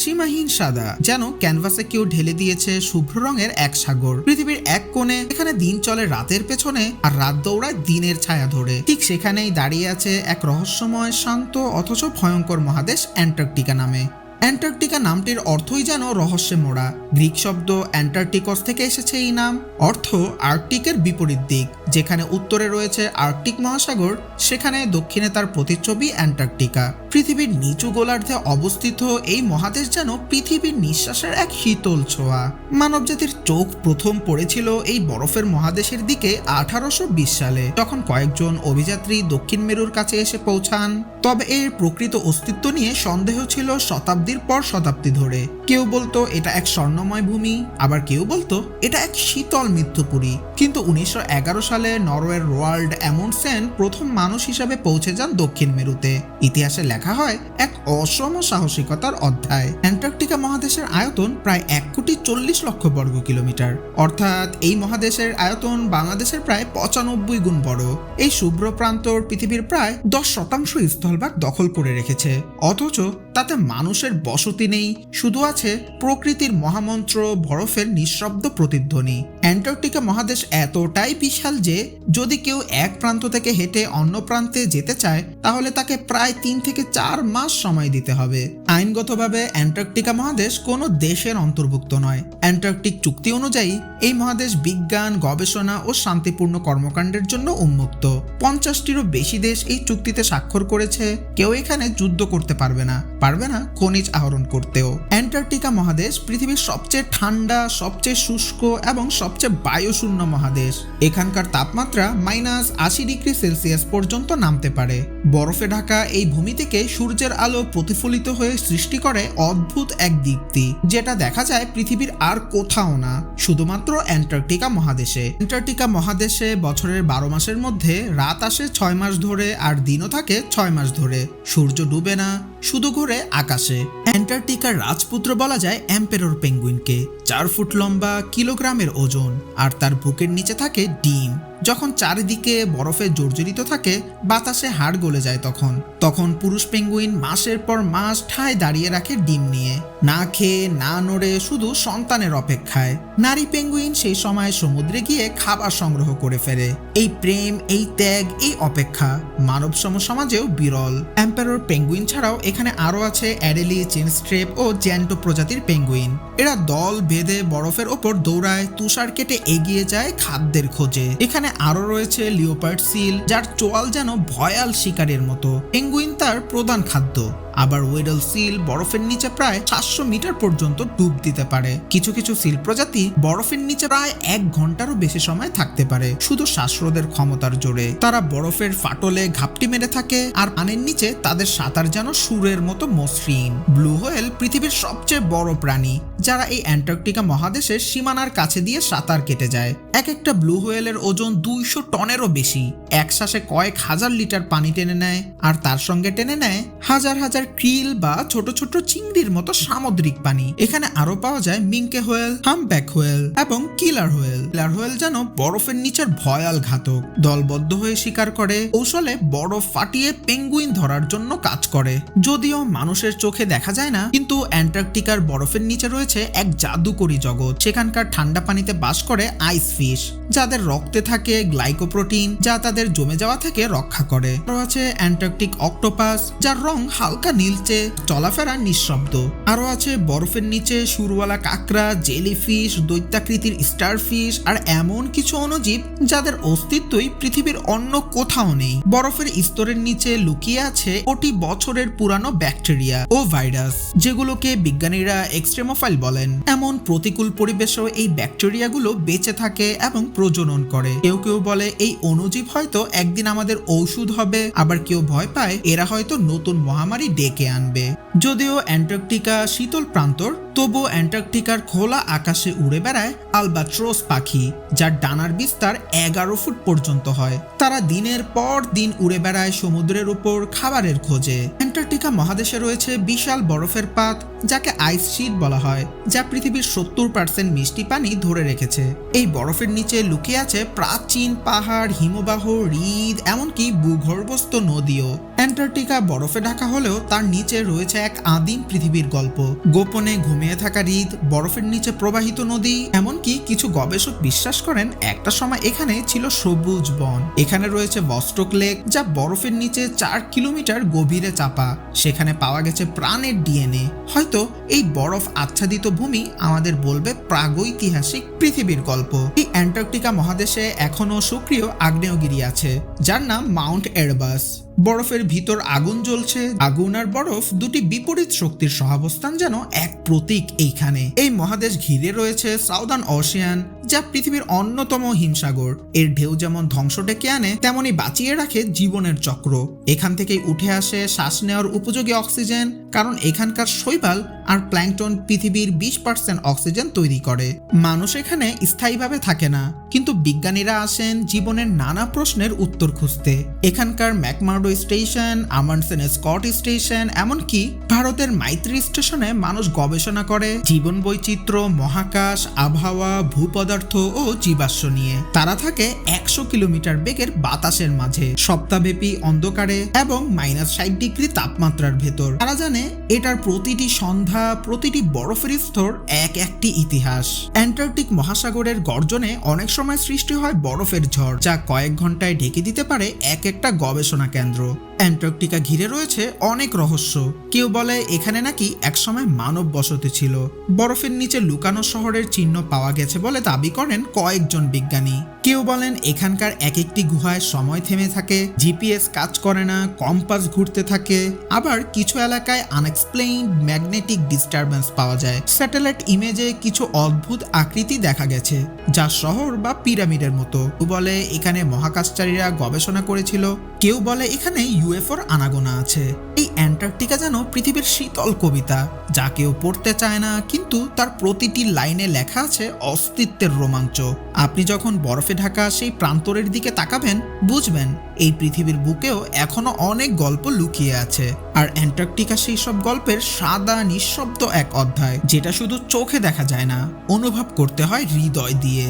সীমাহীন সাদা, যেন ক্যানভাসে কেউ ঢেলে দিয়েছে শুভ্র রঙের এক সাগর। পৃথিবীর এক কোণে এখানে দিন চলে রাতের পেছনে, আর রাত দৌড়ায় দিনের ছায়া ধরে। ঠিক সেখানেই দাঁড়িয়ে আছে এক রহস্যময়, শান্ত অথচ ভয়ঙ্কর মহাদেশ অ্যান্টার্কটিকা নামে। অ্যান্টার্কটিকা নামটির অর্থই যেন রহস্যে মোড়া। গ্রিক শব্দ অ্যান্টার্কটিকস থেকে এসেছে এই নাম, অর্থ আর্কটিকের বিপরীত দিক। যেখানে উত্তরে রয়েছে আর্কটিক মহাসাগর, সেখানে দক্ষিণে তার প্রতিচ্ছবি অ্যান্টার্কটিকা। পৃথিবীর নিচু গোলার্ধে অবস্থিত এই মহাদেশ যেন পৃথিবীর নিঃশ্বাসের এক শীতল ছোঁয়া। মানবজাতির চোখ প্রথম পড়েছিল এই বরফের মহাদেশের দিকে 1820 সালে, তখন কয়েকজন অভিযাত্রী দক্ষিণ মেরুর কাছে এসে পৌঁছান। তবে এর প্রকৃত অস্তিত্ব নিয়ে সন্দেহ ছিল শতাব্দীর পর শতাব্দী ধরে। কেউ বলতো এটা এক স্বর্ণময় ভূমি, আবার কেউ বলতো এটা এক শীতল মৃত্যুপুরী। কিন্তু 1911 সালে নরওয়ের রোয়াল্ড অ্যামুন্ডসেন প্রথম মানুষ হিসাবে পৌঁছে যান দক্ষিণ মেরুতে। ইতিহাসে লেখা হয় এক অসম সাহসিকতার অধ্যায়। অ্যান্টার্কটিকা মহাদেশের আয়তন প্রায় 1,40,00,000 বর্গ কিলোমিটার, অর্থাৎ এই মহাদেশের আয়তন বাংলাদেশের প্রায় 95 গুণ বড়। এই শুভ্র প্রান্তর পৃথিবীর প্রায় 10% স্থলভাগ দখল করে রেখেছে, অথচ তাতে মানুষের বসতি নেই, শুধু আছে প্রকৃতির মহামন্ত্র, বরফের নিঃশব্দ প্রতিধ্বনি। অ্যান্টার্কটিকা মহাদেশ এতটাই বিশাল যে যদি কেউ এক প্রান্ত থেকে হেঁটে অন্য প্রান্তে যেতে চায়, তাহলে তাকে প্রায় 3 থেকে 4 মাস সময় দিতে হবে। আইনগতভাবে অ্যান্টার্কটিকা মহাদেশ কোনো দেশের অন্তর্ভুক্ত নয়। অ্যান্টার্কটিক চুক্তি অনুযায়ী এই মহাদেশ বিজ্ঞান, গবেষণা ও শান্তিপূর্ণ কর্মকাণ্ডের জন্য উন্মুক্ত। 50টিরও বেশি দেশ এই চুক্তিতে স্বাক্ষর করেছে। কেউ এখানে যুদ্ধ করতে পারবে না খনিজ আহরণ করতেও। অ্যান্টার্কটিকা মহাদেশ পৃথিবীর সবচেয়ে ঠান্ডা, সবচেয়ে শুষ্ক এবং সবচেয়ে বায়ুশূন্য মহাদেশ। এখানকার তাপমাত্রা -80°C পর্যন্ত নামতে পারে। বরফে ঢাকা এই ভূমি থেকে সূর্যের আলো প্রতিফলিত হয়ে সৃষ্টি করে অদ্ভুত এক দীপ্তি, যেটা দেখা যায় পৃথিবীর আর কোথাও না, শুধুমাত্র অ্যান্টার্কটিকা মহাদেশে। অ্যান্টার্কটিকা মহাদেশে বছরের 12 মাসের মধ্যে রাত আসে 6 মাস ধরে, আর দিনও থাকে 6 মাস ধরে। সূর্য ডুবে না, শুধু ঘুরে আকাশে। অ্যান্টার্কটিকার রাজপুত্র বলা যায় এম্পেরর পেঙ্গুইনকে। 4 ফুট লম্বা, কিলোগ্রামের ওজন, আর তার বুকের নিচে থাকে ডিম। যখন চারিদিকে বরফে জর্জরিত থাকে, বাতাসে হাড় গলে যায়, তখন পুরুষ পেঙ্গুইন মাসের পর মাস ঠায় দাঁড়িয়ে রাখে ডিম নিয়ে, না খেয়ে না নড়ে, শুধু সন্তানের অপেক্ষায়। নারী পেঙ্গুইন সেই সময় সমুদ্রে গিয়ে খাবার সংগ্রহ করে ফেরে। এই প্রেম, এই ত্যাগ, এই অপেক্ষা মানব সমাজেও বিরল। এম্পেরর পেঙ্গুইন ছাড়াও এখানে আরো আছে অ্যাডেলি, চেনস্ট্রেপ ও জ্যান্টো প্রজাতির পেঙ্গুইন। এরা দল বেঁধে বরফের ওপর দৌড়ায়, তুষার কেটে এগিয়ে যায় খাদ্যের খোঁজে। এখানে আরো রয়েছে লিওপার্ড সিল, যার চোয়াল যেন ভয়াল শিকারের মতো। পেঙ্গুইন তার প্রধান খাদ্য। আবার ওয়েডল সিল বরফের নিচে প্রায় 700 মিটার পর্যন্ত ডুব দিতে পারে। কিছু কিছু সিল প্রজাতি বরফের নিচে প্রায় 1 ঘন্টারও বেশি সময় থাকতে পারে, শুধু শ্বাসরোধের ক্ষমতার জোরে। তারা বরফের ফাটলে ঘাপটি মেরে থাকে, আর পানির নিচে তাদের সাঁতার যেন সুরের মতো মসৃণ। ব্লু হোয়েল পৃথিবীর সবচেয়ে বড় প্রাণী, যারা এই অ্যান্টার্কটিকা মহাদেশের সীমানার কাছে দিয়ে সাঁতার কেটে যায়। এক একটা ব্লু হোয়েলের ওজন 200 টনেরও বেশি। এক শ্বাসে কয়েক হাজার লিটার পানি টেনে নেয়, আর তার সঙ্গে টেনে নেয় হাজার হাজার ক্রিল বা ছোট ছোট চিংড়ির মতো সামুদ্রিক পানি। এখানে আরো পাওয়া যায় মিঙ্কে হোয়েল, হামব্যাক হোয়েল এবং কিলার হোয়েল। কিলার হোয়েল যেন বরফের নিচের ভয়াল ঘাতক, দলবদ্ধ হয়ে শিকার করে, কৌশলে বরফ ফাটিয়ে পেঙ্গুইন ধরার জন্য কাজ করে। যদিও মানুষের চোখে দেখা যায় না, কিন্তু অ্যান্টার্কটিকার বরফের নিচে রয়েছে এক জাদুকরী জগৎ। সেখানকার ঠান্ডা পানিতে বাস করে আইস ফিশ, যাদের রক্তে থাকে গ্লাইকোপ্রোটিন, যা তাদের জমে যাওয়া থেকে রক্ষা করে। আরো আছে অ্যান্টার্কটিক অক্টোপাস, যার রং হালকা নীলচে, চলাফেরা নিঃশব্দ। আরো আছে বরফের নিচে সুরওয়ালা কাঁকড়া, জেলিফিশ, দৈত্যাকৃতির স্টারফিশ, আর এমন কিছু অণুজীব যাদের অস্তিত্বই পৃথিবীর অন্য কোথাও নেই। বরফের স্তরের নিচে লুকিয়ে আছে কোটি বছরের পুরানো ব্যাকটেরিয়া ও ভাইরাস, যেগুলোকে বিজ্ঞানীরা এক্সট্রেমোফাইল বলেন। এমন প্রতিকূল পরিবেশেও এই ব্যাকটেরিয়াগুলো বেঁচে থাকে এবং প্রজনন করে। কেউ কেউ বলে এই অণুজীব হয়তো একদিন আমাদের ঔষধ হবে, আবার কেউ ভয় পায় এরা হয়তো নতুন মহামারী ডেকে আনবে। যদিও অ্যান্টার্কটিকা শীতল প্রান্তর, তবুও অ্যান্টার্কটিকার খোলা আকাশে উড়ে বেড়ায় আলবাট্রোস পাখি, যার ডানার বিস্তার 11 ফুট পর্যন্ত হয়। তারা দিনের পর দিন উড়ে বেড়ায় সমুদ্রের উপর খাবারের খোঁজে। অ্যান্টার্কটিকা মহাদেশে রয়েছে বিশাল বরফের পাত, যাকে আইস শিট বলা হয়, যা পৃথিবীর 70% মিষ্টি পানি ধরে রেখেছে। এই বরফের নিচে লুকিয়ে আছে প্রাচীন পাহাড়, হিমবাহ, হ্রদ, এমনকি ভূগর্ভস্থ নদীও। অ্যান্টার্কটিকা বরফে ঢাকা হলেও তার নিচে রয়েছে এক আদিম পৃথিবীর গল্প। গোপনে ঘুমিয়ে থাকা হ্রদ, বরফের নিচে প্রবাহিত নদী, এমনকি কিছু গবেষক বিশ্বাস করেন একটা সময় এখানে ছিল সবুজ বন। এখানে রয়েছে ভস্টক লেক, যা বরফের নিচে 4 কিলোমিটার গভীরে চাপা। সেখানে পাওয়া গেছে প্রাণের ডিএনএ। হয়তো এই বরফ আচ্ছাদিত ভূমি আমাদের বলবে প্রাগৈতিহাসিক পৃথিবীর গল্প। এই অ্যান্টার্কটিকা মহাদেশে এখনো সক্রিয় আগ্নেয়গিরি আছে, যার নাম মাউন্ট এরবাস। বরফের ভিতর আগুন জ্বলছে। আগুন আর বরফ দুটি বিপরীত শক্তির সহাবস্থান যেন এক প্রতীক এইখানে। এই মহাদেশ ঘিরে রয়েছে সাউদার্ন ওশিয়ান, যা পৃথিবীর অন্যতম হিমসাগর। এর ঢেউ যেমন ধ্বংস ডেকে আনে, তেমনি বাঁচিয়ে রাখে জীবনের চক্র। এখান থেকেই উঠে আসে শ্বাস নেওয়ার উপযোগী অক্সিজেন, কারণ এখানকার শৈবাল আর প্ল্যাঙ্কটন পৃথিবীর 20% অক্সিজেন তৈরি করে। মানুষ এখানে স্থায়ীভাবে থাকে না, কিন্তু বিজ্ঞানীরা আসেন জীবনের নানা প্রশ্নের উত্তর খুঁজতে। এখানকার ম্যাকমার্ডো স্টেশন, আমান্ডসেন স্কট স্টেশন, এমনকি ভারতের মাইত্রী স্টেশনে মানুষ গবেষণা করে জীবন বৈচিত্র্য, মহাকাশ, আবহাওয়া, ভূপদার্থ ও জীবাশ্ম নিয়ে। তারা থাকে 100 কিলোমিটার বেগের বাতাসের মাঝে, সপ্তাহব্যাপী অন্ধকারে এবং -60 ডিগ্রি তাপমাত্রার ভেতর। তারা জানে এটার প্রতিটি সন্ধ্যা, প্রতিটি বরফের স্তর একটি ইতিহাস। অ্যান্টার্কটিক মহাসাগরের গর্জনে অনেক সময় সৃষ্টি হয় বরফের ঝড়, যা কয়েক ঘন্টায় ঢেকে দিতে পারে একটা গবেষণা কেন্দ্র। অ্যান্টার্কটিকা ঘিরে রয়েছে অনেক রহস্য। কেউ বলে এখানে নাকি একসময় মানব বসতি ছিল। বরফের নিচে লুকানো শহরের চিহ্ন পাওয়া গেছে বলে দাবি করেন কয়েকজন বিজ্ঞানী। কেউ বলেন এখানকার একটি গুহায় সময় থেমে থাকে, জিপিএস কাজ করে না, কম্পাস ঘুরতে থাকে। আবার কিছু এলাকায় আনএক্সপ্লেইনড ম্যাগনেটিক ডিস্টারবেন্স পাওয়া যায়। স্যাটেলাইট ইমেজে কিছু অদ্ভুত আকৃতি দেখা গেছে, যা শহর বা পিরামিডের মতো। কেউ বলে এখানে মহাকাশচারীরা গবেষণা করেছিল, কেউ বলে এখানে ইউএফওর আনাগোনা আছে। এই অ্যান্টার্কটিকা যেন পৃথিবীর শীতল কবিতা, যা কেউ পড়তে চায় না, কিন্তু তার প্রতিটি লাইনে লেখা আছে অস্তিত্বের রোমাঞ্চ। আপনি যখন বরফে ঢাকা সেই প্রান্তরের দিকে তাকাবেন, বুঝবেন এই পৃথিবীর বুকেও এখনো অনেক গল্প লুকিয়ে আছে। আর অ্যান্টার্কটিকা সেই সব গল্পের সাদা নিঃশব্দ এক অধ্যায়, যেটা শুধু চোখে দেখা যায় না, অনুভব করতে হয় হৃদয় দিয়ে।